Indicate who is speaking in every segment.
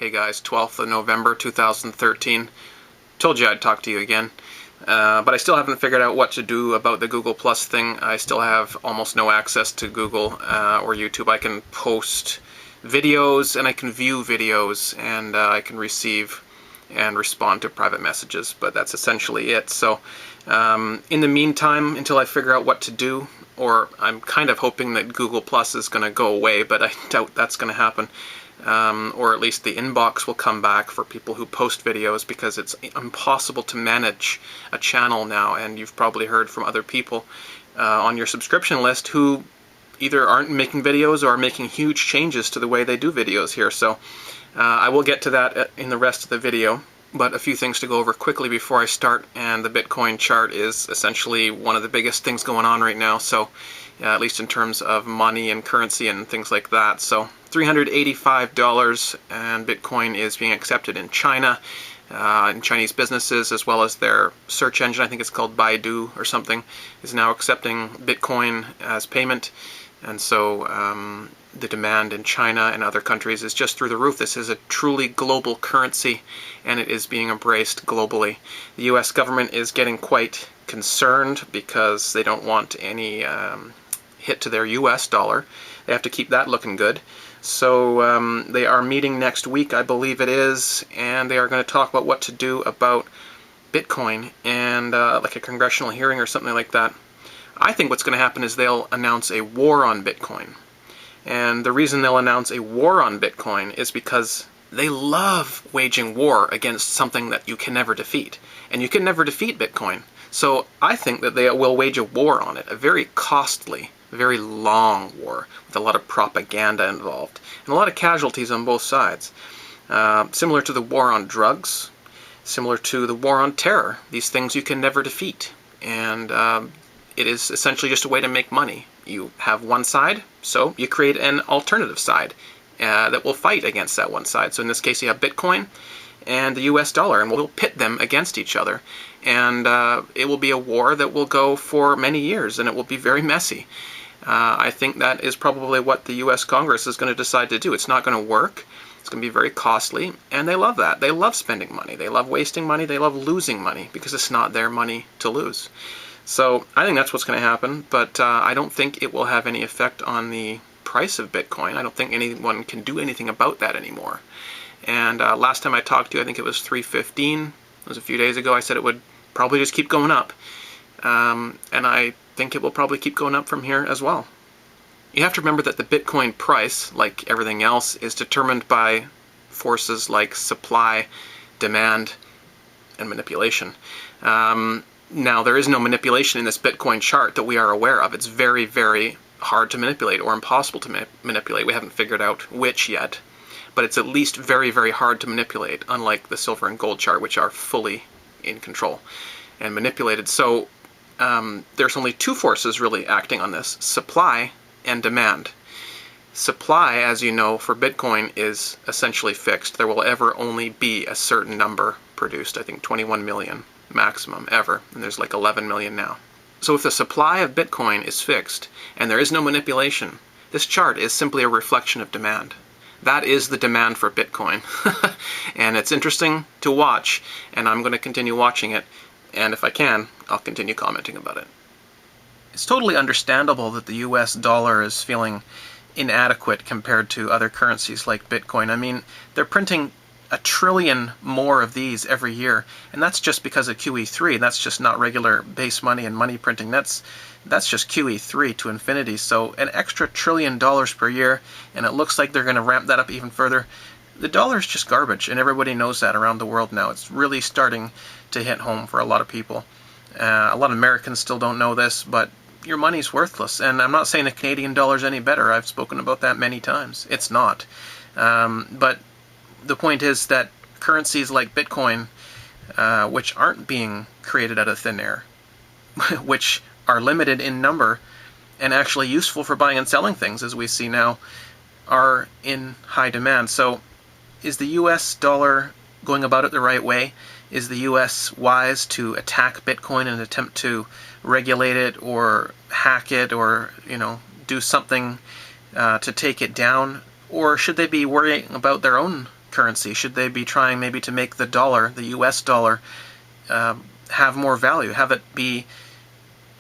Speaker 1: Hey guys, 12th of November 2013. Told you I'd talk to you again. But I still haven't figured out what to do about the Google Plus thing. I still have almost no access to Google or YouTube. I can post videos and I can view videos and I can receive and respond to private messages, but that's essentially it. So in the meantime, until I figure out what to do, or I'm kind of hoping that Google Plus is going to go away, but I doubt that's going to happen. Or at least the inbox will come back for people who post videos, because it's impossible to manage a channel now, and you've probably heard from other people on your subscription list who either aren't making videos or are making huge changes to the way they do videos here. So I will get to that in the rest of the video, but a few things to go over quickly before I start, and the Bitcoin chart is essentially one of the biggest things going on right now, so at least in terms of money and currency and things like that. So $385, and Bitcoin is being accepted in China, in Chinese businesses, as well as their search engine, I think it's called Baidu or something, is now accepting Bitcoin as payment. And so the demand in China and other countries is just through the roof. This is a truly global currency, and it is being embraced globally. The US government is getting quite concerned because they don't want any hit to their US dollar. They have to keep that looking good. So they are meeting next week, I believe it is, and they are going to talk about what to do about Bitcoin, and like a congressional hearing or something like that. I think what's going to happen is they'll announce a war on Bitcoin. And the reason they'll announce a war on Bitcoin is because they love waging war against something that you can never defeat. And you can never defeat Bitcoin. So I think that they will wage a war on it, a very costly, very long war, with a lot of propaganda involved, and a lot of casualties on both sides. Similar to the war on drugs, similar to the war on terror. These things you can never defeat. And it is essentially just a way to make money. You have one side, so you create an alternative side that will fight against that one side. So in this case you have Bitcoin and the US dollar, and we'll pit them against each other. And it will be a war that will go for many years, and it will be very messy. I think that is probably what the US Congress is going to decide to do. It's not going to work. It's going to be very costly, and they love that. They love spending money. They love wasting money. They love losing money, because it's not their money to lose. So I think that's what's going to happen, but I don't think it will have any effect on the price of Bitcoin. I don't think anyone can do anything about that anymore. And last time I talked to you, I think it was $3.15. It was a few days ago. I said it would probably just keep going up. And I think it will probably keep going up from here as well. You have to remember that the Bitcoin price, like everything else, is determined by forces like supply, demand, and manipulation. Now, there is no manipulation in this Bitcoin chart that we are aware of. It's very, very hard to manipulate, or impossible to manipulate. We haven't figured out which yet, but it's at least very, very hard to manipulate, unlike the silver and gold chart, which are fully in control and manipulated. So there's only two forces really acting on this: supply and demand. Supply, as you know, for Bitcoin is essentially fixed. There will ever only be a certain number produced. I think 21 million maximum ever, and there's like 11 million now. So if the supply of Bitcoin is fixed and there is no manipulation, this chart is simply a reflection of demand. That is the demand for Bitcoin. And it's interesting to watch, and I'm going to continue watching it, and if I can, I'll continue commenting about it. It's totally understandable that the US dollar is feeling inadequate compared to other currencies like Bitcoin. I mean, they're printing 1 trillion more of these every year, and that's just because of QE3. That's just not regular base money and money printing. That's just QE3 to infinity. So an extra $1 trillion per year, and it looks like they're going to ramp that up even further. The dollar is just garbage, and everybody knows that around the world now. It's really starting to hit home for a lot of people. A lot of Americans still don't know this, but your money's worthless. And I'm not saying the Canadian dollar's any better. I've spoken about that many times. It's not. But the point is that currencies like Bitcoin, which aren't being created out of thin air, which are limited in number and actually useful for buying and selling things, as we see now, are in high demand. So is the US dollar going about it the right way? Is the US wise to attack Bitcoin and attempt to regulate it or hack it, or do something to take it down? Or should they be worrying about their own currency? Should they be trying maybe to make the dollar, the US dollar, have more value, have it be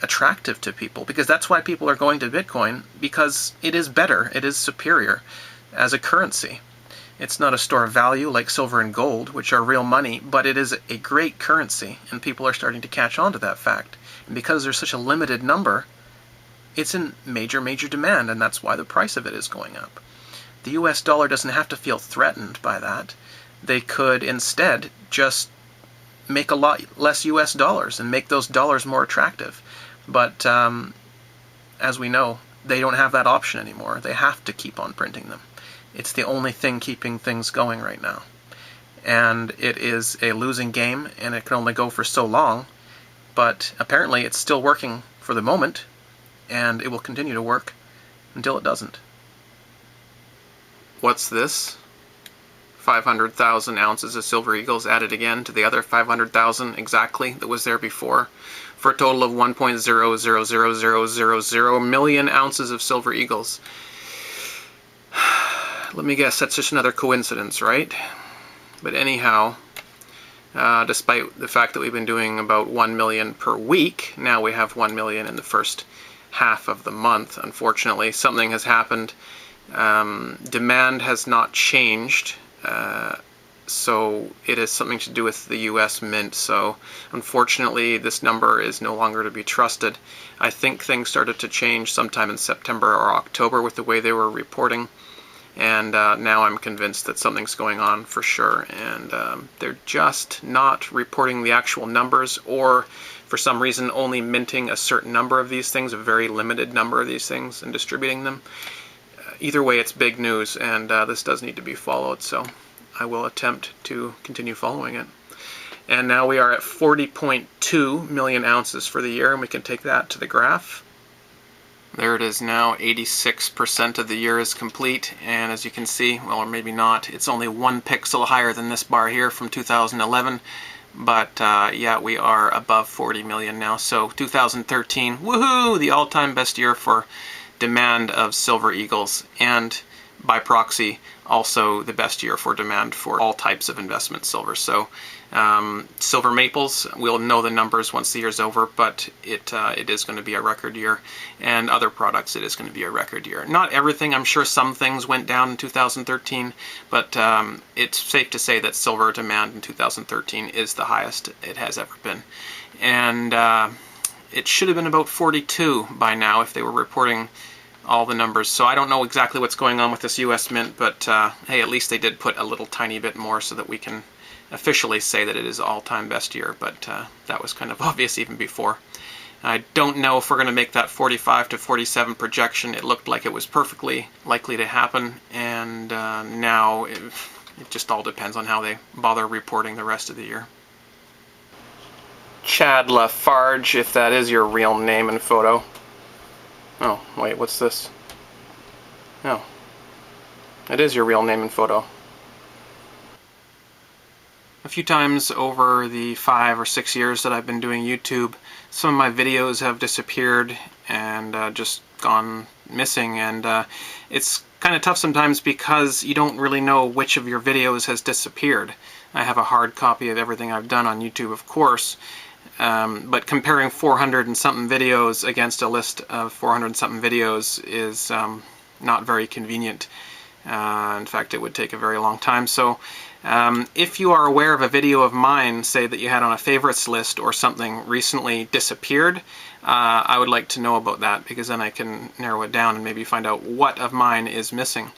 Speaker 1: attractive to people? Because that's why people are going to Bitcoin, because it is better, it is superior as a currency. It's not a store of value like silver and gold, which are real money, but it is a great currency, and people are starting to catch on to that fact. And because there's such a limited number, it's in major, major demand, and that's why the price of it is going up. The US dollar doesn't have to feel threatened by that. They could instead just make a lot less US dollars and make those dollars more attractive. But as we know, they don't have that option anymore. They have to keep on printing them. It's the only thing keeping things going right now. And it is a losing game, and it can only go for so long. But apparently it's still working for the moment, and it will continue to work until it doesn't. What's this? 500,000 ounces of Silver Eagles added again to the other 500,000 exactly that was there before, for a total of 1.000000 million ounces of Silver Eagles. Let me guess, that's just another coincidence, right? But anyhow, despite the fact that we've been doing about 1 million per week, now we have 1 million in the first half of the month. Unfortunately, something has happened. Demand has not changed, so it is something to do with the US Mint. So unfortunately, this number is no longer to be trusted. I think things started to change sometime in September or October with the way they were reporting. And now I'm convinced that something's going on for sure, and they're just not reporting the actual numbers, or for some reason only minting a certain number of these things, a very limited number of these things, and distributing them. Either way, it's big news, and this does need to be followed, so I will attempt to continue following it. And now we are at 40.2 million ounces for the year, and we can take that to the graph. There it is now. 86% of the year is complete, and as you can see, well, or maybe not, it's only 1 pixel higher than this bar here from 2011, but yeah, we are above 40 million now. So 2013, woohoo, the all-time best year for demand of Silver Eagles, and by proxy also the best year for demand for all types of investment silver. So silver maples, we'll know the numbers once the year's over, but it is going to be a record year, and other products, it is going to be a record year. Not everything, I'm sure some things went down in 2013, but it's safe to say that silver demand in 2013 is the highest it has ever been. And it should have been about 42 by now if they were reporting all the numbers. So I don't know exactly what's going on with this US Mint, but hey, at least they did put a little tiny bit more so that we can officially say that it is all-time best year, but that was kind of obvious even before. I don't know if we're going to make that 45 to 47 projection. It looked like it was perfectly likely to happen, and now it just all depends on how they bother reporting the rest of the year. Chad Lafarge, if that is your real name and photo. Oh, wait, what's this? Oh, it is your real name and photo. A few times over the 5 or 6 years that I've been doing YouTube, some of my videos have disappeared and just gone missing, and it's kind of tough sometimes because you don't really know which of your videos has disappeared. I have a hard copy of everything I've done on YouTube, of course, but comparing 400 and something videos against a list of 400 and something videos is not very convenient. In fact, it would take a very long time. So if you are aware of a video of mine, say that you had on a favorites list or something recently disappeared, I would like to know about that, because then I can narrow it down and maybe find out what of mine is missing.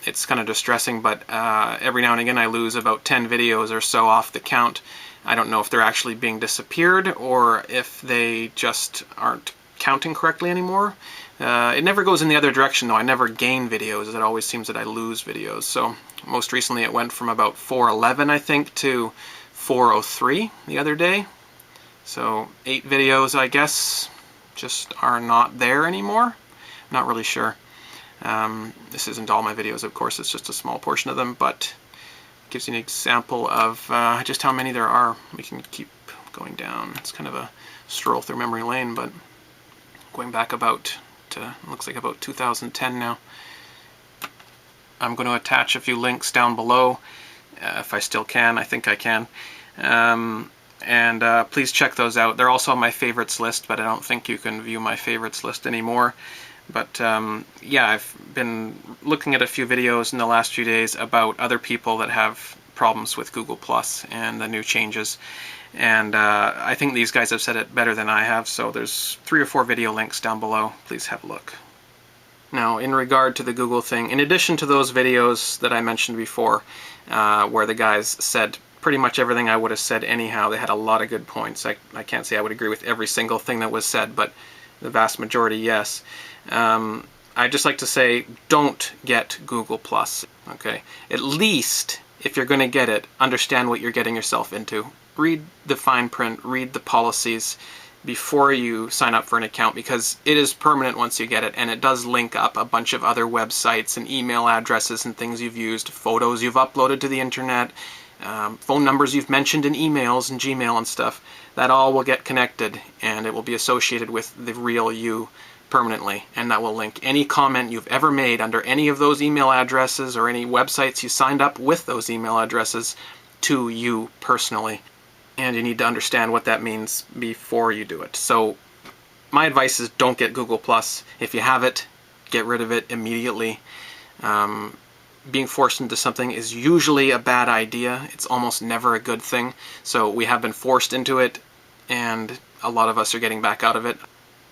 Speaker 1: It's kind of distressing, but every now and again I lose about 10 videos or so off the count. I don't know if they're actually being disappeared or if they just aren't counting correctly anymore. It never goes in the other direction though. I never gain videos. It always seems that I lose videos. So most recently it went from about 411, I think, to 403 the other day. So 8 videos, I guess, just are not there anymore. Not really sure. This isn't all my videos, of course, it's just a small portion of them, but it gives you an example of just how many there are. We can keep going down. It's kind of a stroll through memory lane, but going back about to, looks like about 2010 now. I'm going to attach a few links down below, if I still can. I think I can. Please check those out. They're also on my favorites list, but I don't think you can view my favorites list anymore. But yeah, I've been looking at a few videos in the last few days about other people that have problems with Google Plus and the new changes. And I think these guys have said it better than I have, so there's 3 or 4 video links down below. Please have a look. Now, in regard to the Google thing, in addition to those videos that I mentioned before, where the guys said pretty much everything I would have said anyhow, they had a lot of good points. I can't say I would agree with every single thing that was said, but the vast majority, yes. I'd just like to say, don't get Google Plus, okay? At least, if you're going to get it, understand what you're getting yourself into. Read the fine print, read the policies before you sign up for an account, because it is permanent once you get it, and it does link up a bunch of other websites and email addresses and things you've used, photos you've uploaded to the internet, phone numbers you've mentioned in emails and Gmail and stuff. That all will get connected, and it will be associated with the real you permanently, and that will link any comment you've ever made under any of those email addresses or any websites you signed up with those email addresses to you personally. And you need to understand what that means before you do it. So my advice is, don't get Google Plus. If you have it, get rid of it immediately. Being forced into something is usually a bad idea. It's almost never a good thing. So we have been forced into it, and a lot of us are getting back out of it.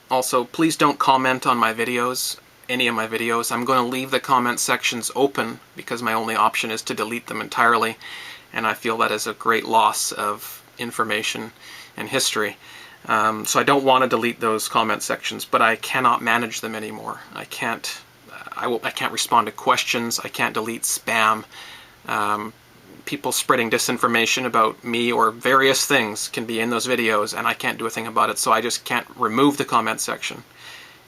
Speaker 1: Also, please don't comment on my videos, any of my videos. I'm going to leave the comment sections open because my only option is to delete them entirely, and I feel that is a great loss of information and history. So I don't want to delete those comment sections, but I cannot manage them anymore. I can't respond to questions. I can't delete spam. People spreading disinformation about me or various things can be in those videos, and I can't do a thing about it, so I just can't remove the comment section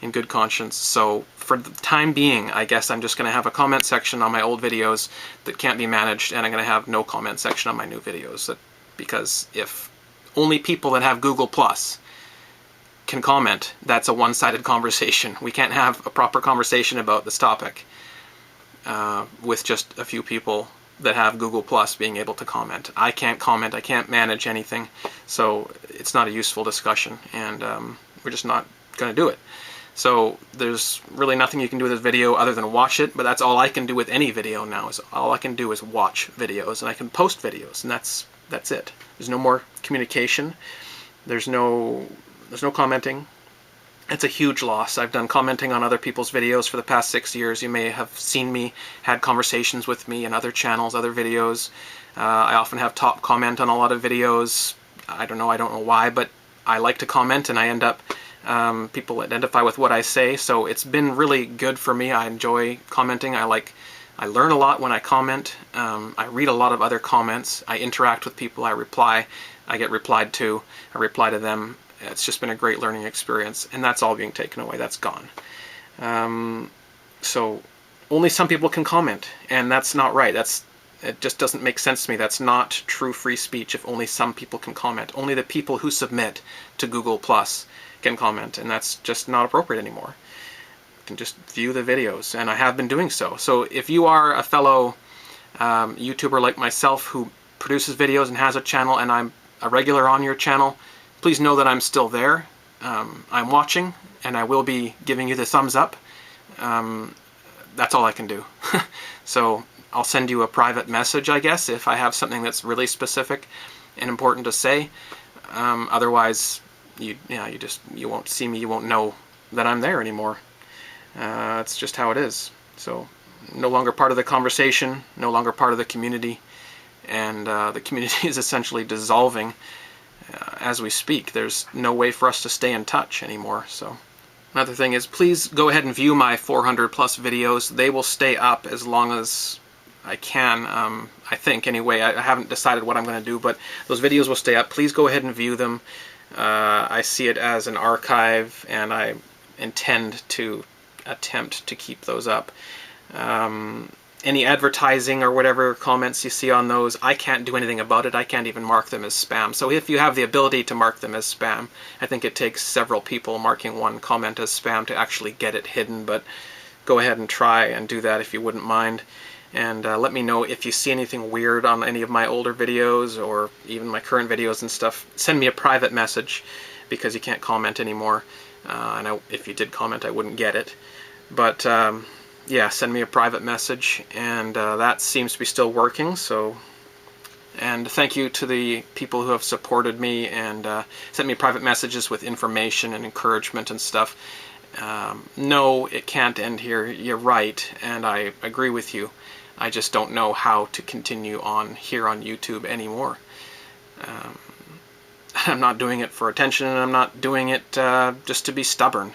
Speaker 1: in good conscience. So for the time being, I guess I'm just going to have a comment section on my old videos that can't be managed, and I'm going to have no comment section on my new videos. Because if only people that have Google Plus can comment, that's a one-sided conversation. We can't have a proper conversation about this topic with just a few people that have Google Plus being able to comment. I can't comment, I can't manage anything, so it's not a useful discussion, and we're just not going to do it. So there's really nothing you can do with this video other than watch it, but that's all I can do with any video now. Is all I can do is watch videos, and I can post videos, and that's it. There's no more communication. There's no commenting. It's a huge loss. I've done commenting on other people's videos for the past 6 years. You may have seen me, had conversations with me in other channels, other videos. I often have top comment on a lot of videos. I don't know why, but I like to comment, and I end up, people identify with what I say, so it's been really good for me. I enjoy commenting. I learn a lot when I comment. I read a lot of other comments. I interact with people. I reply. I get replied to. I reply to them. It's just been a great learning experience, and that's all being taken away. That's gone. So only some people can comment, and that's not right. It just doesn't make sense to me. That's not true free speech if only some people can comment. Only the people who submit to Google Plus can comment, and that's just not appropriate anymore. You can just view the videos, and I have been doing so. So if you are a fellow YouTuber like myself who produces videos and has a channel, and I'm a regular on your channel, please know that I'm still there. I'm watching, and I will be giving you the thumbs up. That's all I can do. So I'll send you a private message, I guess, if I have something that's really specific and important to say. Otherwise, you won't see me. You won't know that I'm there anymore. It's just how it is. So no longer part of the conversation, no longer part of the community, and the community is essentially dissolving as we speak. There's no way for us to stay in touch anymore. So another thing is, please go ahead and view my 400 plus videos. They will stay up as long as I can, I think anyway. I haven't decided what I'm going to do, but those videos will stay up. Please go ahead and view them. I see it as an archive, and I intend to attempt to keep those up. Any advertising or whatever comments you see on those, I can't do anything about it. I can't even mark them as spam. So if you have the ability to mark them as spam, I think it takes several people marking one comment as spam to actually get it hidden, but go ahead and try and do that if you wouldn't mind. And let me know if you see anything weird on any of my older videos or even my current videos and stuff. Send me a private message, because you can't comment anymore. And if you did comment, I wouldn't get it. But yeah, send me a private message, and that seems to be still working. So, and thank you to the people who have supported me and sent me private messages with information and encouragement and stuff. No, it can't end here. You're right, and I agree with you. I just don't know how to continue on here on YouTube anymore. I'm not doing it for attention, and I'm not doing it just to be stubborn.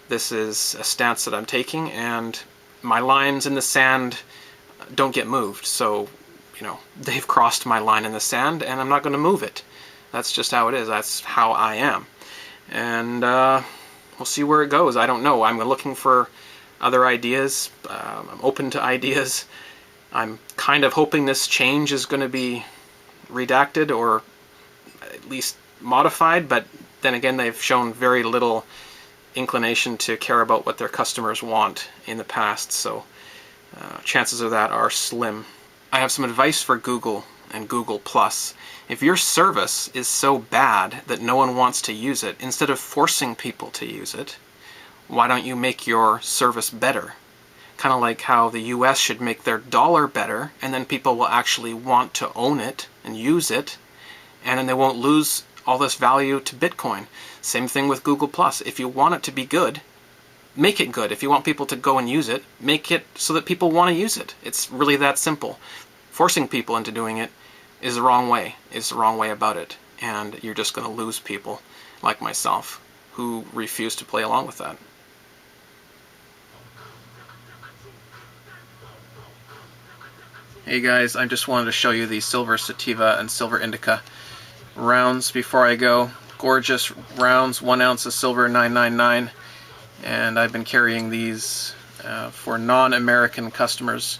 Speaker 1: This is a stance that I'm taking, and my lines in the sand don't get moved. So, you know, they've crossed my line in the sand, and I'm not going to move it. That's just how it is. That's how I am. And we'll see where it goes. I don't know. I'm looking for other ideas. I'm open to ideas. I'm kind of hoping this change is going to be redacted or at least modified, but then again, they've shown very little inclination to care about what their customers want in the past, so chances of that are slim. I have some advice for Google and Google+. If your service is so bad that no one wants to use it, instead of forcing people to use it, why don't you make your service better? Kind of like how the US should make their dollar better, and then people will actually want to own it and use it, and then they won't lose all this value to Bitcoin. Same thing with Google+. If you want it to be good, make it good. If you want people to go and use it, make it so that people want to use it. It's really that simple. Forcing people into doing it is the wrong way. It's the wrong way about it. And you're just going to lose people like myself who refuse to play along with that. Hey guys, I just wanted to show you the Silver Sativa and Silver Indica rounds before I go. Gorgeous rounds, 1 ounce of silver, $9.99, and I've been carrying these for non-American customers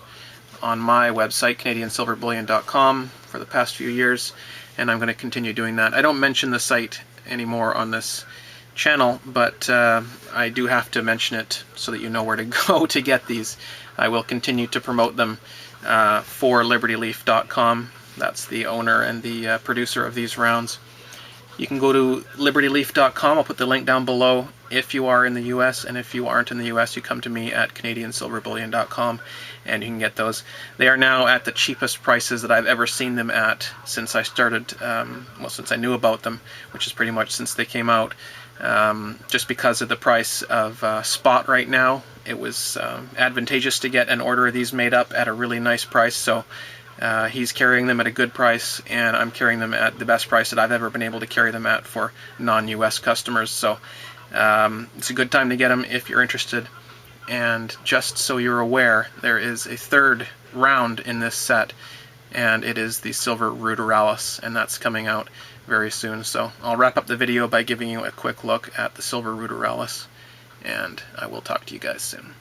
Speaker 1: on my website, CanadianSilverBullion.com, for the past few years, and I'm going to continue doing that. I don't mention the site anymore on this channel, but I do have to mention it so that you know where to go to get these. I will continue to promote them for LibertyLeaf.com. That's the owner and the producer of these rounds. You can go to LibertyLeaf.com. I'll put the link down below if you are in the US, and if you aren't in the US, you come to me at CanadianSilverBullion.com and you can get those. They are now at the cheapest prices that I've ever seen them at since I started, well, since I knew about them, which is pretty much since they came out. Just because of the price of spot right now, it was advantageous to get an order of these made up at a really nice price. So he's carrying them at a good price, and I'm carrying them at the best price that I've ever been able to carry them at for non-US customers. So it's a good time to get them if you're interested. And just so you're aware, there is a third round in this set, and it is the Silver Ruderalis, and that's coming out very soon. So I'll wrap up the video by giving you a quick look at the Silver Ruderalis, and I will talk to you guys soon.